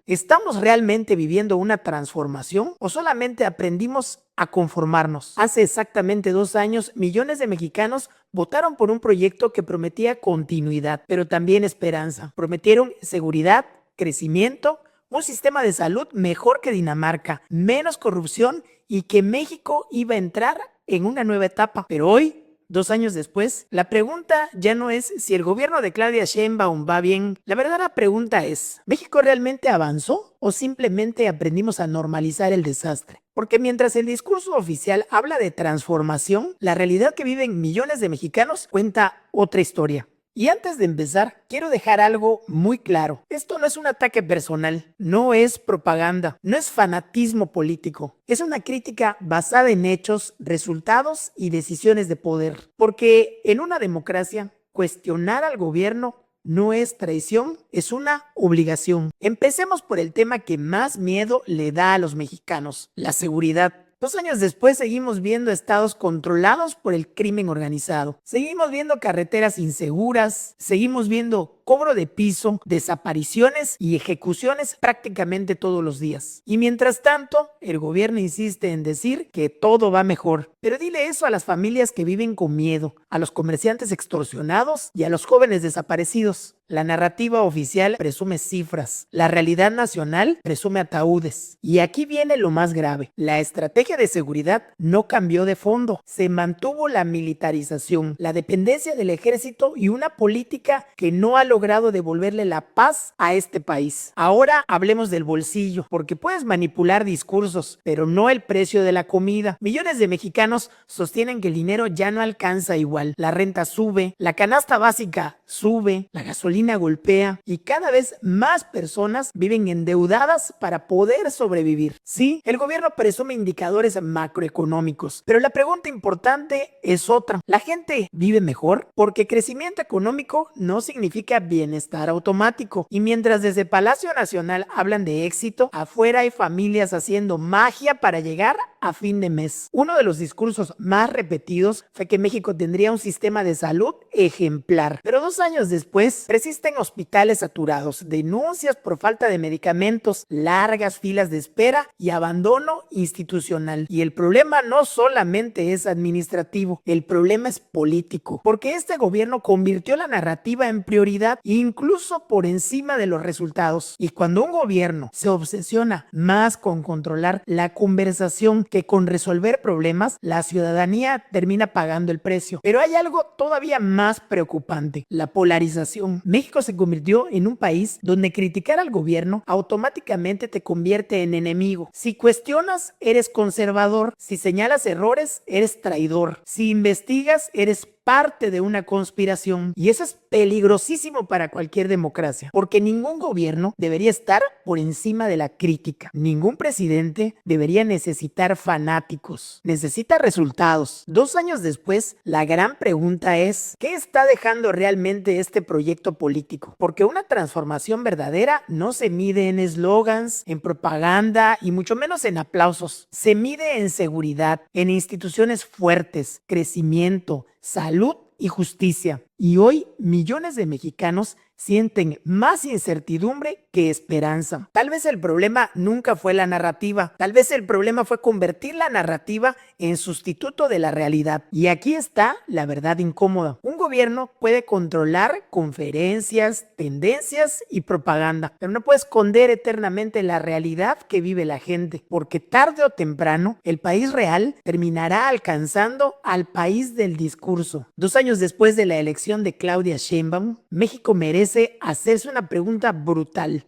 ¿Estamos realmente viviendo una transformación o solamente aprendimos a conformarnos? Hace exactamente 2 años, millones de mexicanos votaron por un proyecto que prometía continuidad, pero también esperanza. Prometieron seguridad, crecimiento, un sistema de salud mejor que Dinamarca, menos corrupción y que México iba a entrar en una nueva etapa. Pero hoy, 2 años después, la pregunta ya no es si el gobierno de Claudia Sheinbaum va bien. La verdadera pregunta es, ¿México realmente avanzó o simplemente aprendimos a normalizar el desastre? Porque mientras el discurso oficial habla de transformación, la realidad que viven millones de mexicanos cuenta otra historia. Y antes de empezar, quiero dejar algo muy claro. Esto no es un ataque personal, no es propaganda, no es fanatismo político. Es una crítica basada en hechos, resultados y decisiones de poder. Porque en una democracia, cuestionar al gobierno no es traición, es una obligación. Empecemos por el tema que más miedo le da a los mexicanos, la seguridad. 2 años después seguimos viendo estados controlados por el crimen organizado. Seguimos viendo carreteras inseguras, seguimos viendo cobro de piso, desapariciones y ejecuciones prácticamente todos los días. Y mientras tanto, el gobierno insiste en decir que todo va mejor. Pero dile eso a las familias que viven con miedo, a los comerciantes extorsionados y a los jóvenes desaparecidos. La narrativa oficial presume cifras, la realidad nacional presume ataúdes. Y aquí viene lo más grave. La estrategia de seguridad no cambió de fondo. Se mantuvo la militarización, la dependencia del ejército y una política que no ha logrado devolverle la paz a este país. Ahora hablemos del bolsillo, porque puedes manipular discursos, pero no el precio de la comida. Millones de mexicanos sostienen que el dinero ya no alcanza igual. La renta sube, la canasta básica sube, la gasolina golpea y cada vez más personas viven endeudadas para poder sobrevivir. Sí, el gobierno presume indicadores macroeconómicos, pero la pregunta importante es otra. ¿La gente vive mejor? Porque crecimiento económico no significa bienestar automático. Y mientras desde Palacio Nacional hablan de éxito, afuera hay familias haciendo magia para llegar a fin de mes. Uno de los discursos más repetidos fue que México tendría un sistema de salud ejemplar. Pero 2 años después, persisten hospitales saturados, denuncias por falta de medicamentos, largas filas de espera y abandono institucional. Y el problema no solamente es administrativo, el problema es político, porque este gobierno convirtió la narrativa en prioridad incluso por encima de los resultados. Y cuando un gobierno se obsesiona más con controlar la conversación que con resolver problemas, la ciudadanía termina pagando el precio. Pero hay algo todavía más preocupante, la polarización. México se convirtió en un país donde criticar al gobierno automáticamente te convierte en enemigo. Si cuestionas, eres conservador. Si señalas errores, eres traidor. Si investigas, eres parte de una conspiración. Y eso es peligrosísimo para cualquier democracia, porque ningún gobierno debería estar por encima de la crítica. Ningún presidente debería necesitar fanáticos. Necesita resultados. 2 años después, la gran pregunta es, ¿qué está dejando realmente este proyecto político? Porque una transformación verdadera no se mide en eslogans, en propaganda y mucho menos en aplausos. Se mide en seguridad, en instituciones fuertes, crecimiento, salud y justicia. Y hoy millones de mexicanos sienten más incertidumbre que esperanza. Tal vez el problema nunca fue la narrativa. Tal vez el problema fue convertir la narrativa en sustituto de la realidad. Y aquí está la verdad incómoda. Un gobierno puede controlar conferencias, tendencias y propaganda, pero no puede esconder eternamente la realidad que vive la gente, porque tarde o temprano el país real terminará alcanzando al país del discurso. 2 años después de la elección de Claudia Sheinbaum, México merece hacerse una pregunta brutal.